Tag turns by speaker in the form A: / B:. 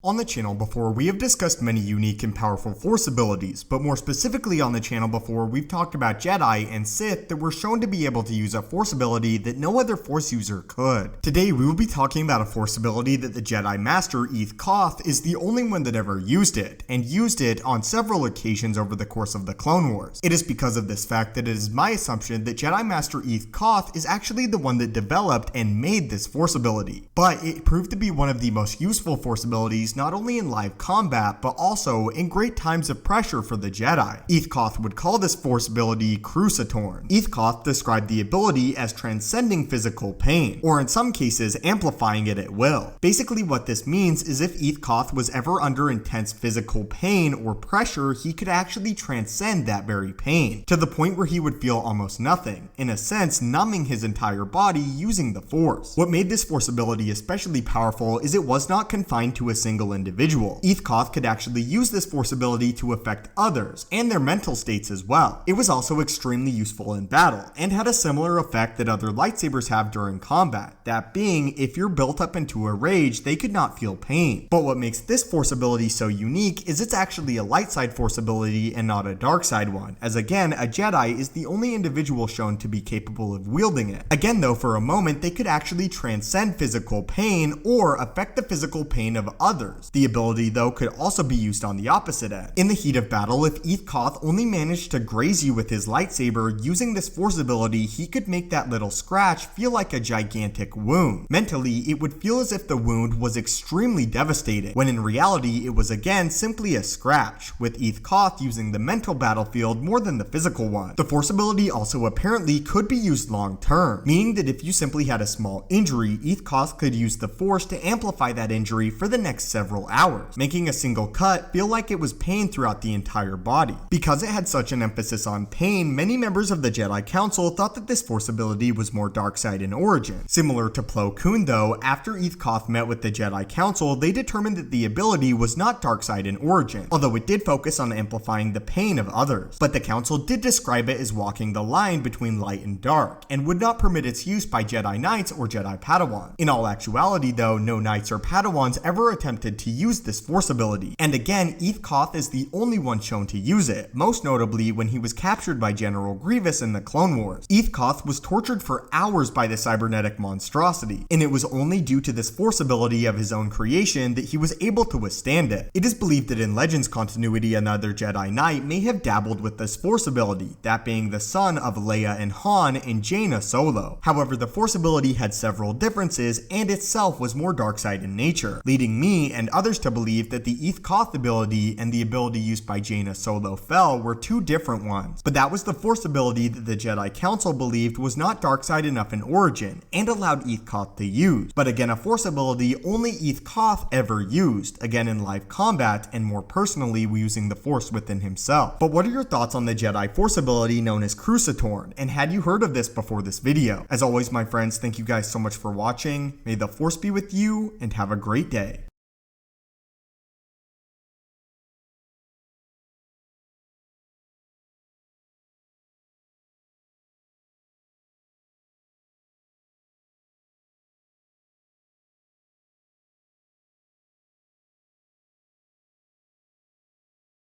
A: On the channel before, we have discussed many unique and powerful Force abilities, but more specifically on the channel before, we've talked about Jedi and Sith that were shown to be able to use a Force ability that no other Force user could. Today, we will be talking about a Force ability that the Jedi Master Eeth Koth is the only one that ever used it, and used it on several occasions over the course of the Clone Wars. It is because of this fact that it is my assumption that Jedi Master Eeth Koth is actually the one that developed and made this Force ability, but it proved to be one of the most useful Force abilities not only in live combat, but also in great times of pressure for the Jedi. Eeth Koth would call this Force ability Crucitorn. Eeth Koth described the ability as transcending physical pain, or in some cases amplifying it at will. Basically what this means is if Eeth Koth was ever under intense physical pain or pressure, he could actually transcend that very pain, to the point where he would feel almost nothing, in a sense numbing his entire body using the Force. What made this Force ability especially powerful is it was not confined to a single individual. Eeth Koth could actually use this Force ability to affect others, and their mental states as well. It was also extremely useful in battle, and had a similar effect that other lightsabers have during combat, that being, if you're built up into a rage, they could not feel pain. But what makes this Force ability so unique is it's actually a light side Force ability and not a dark side one, as again, a Jedi is the only individual shown to be capable of wielding it. Again though, for a moment, they could actually transcend physical pain or affect the physical pain of others. The ability though could also be used on the opposite end. In the heat of battle, if Eeth Koth only managed to graze you with his lightsaber, using this Force ability, he could make that little scratch feel like a gigantic wound. Mentally, it would feel as if the wound was extremely devastating, when in reality it was again simply a scratch, with Eeth Koth using the mental battlefield more than the physical one. The Force ability also apparently could be used long term, meaning that if you simply had a small injury, Eeth Koth could use the Force to amplify that injury for the next several hours, making a single cut feel like it was pain throughout the entire body. Because it had such an emphasis on pain, many members of the Jedi Council thought that this Force ability was more dark side in origin. Similar to Plo Koon though, after Eeth Koth met with the Jedi Council, they determined that the ability was not dark side in origin, although it did focus on amplifying the pain of others. But the Council did describe it as walking the line between light and dark, and would not permit its use by Jedi Knights or Jedi Padawans. In all actuality though, no Knights or Padawans ever attempted to use this Force ability, and again, Eeth Koth is the only one shown to use it, most notably when he was captured by General Grievous in the Clone Wars. Eeth Koth was tortured for hours by the cybernetic monstrosity, and it was only due to this Force ability of his own creation that he was able to withstand it. It is believed that in Legends continuity, another Jedi Knight may have dabbled with this Force ability, that being the son of Leia and Han and Jaina Solo. However, the Force ability had several differences and itself was more dark side in nature, leading me and others to believe that the Eeth Koth ability and the ability used by Jaina Solo Fel were two different ones. But that was the Force ability that the Jedi Council believed was not dark side enough in origin, and allowed Eeth Koth to use. But again, a Force ability only Eeth Koth ever used, again in live combat, and more personally using the Force within himself. But what are your thoughts on the Jedi Force ability known as Crucitorn, and had you heard of this before this video? As always my friends, thank you guys so much for watching. May the Force be with you, and have a great day.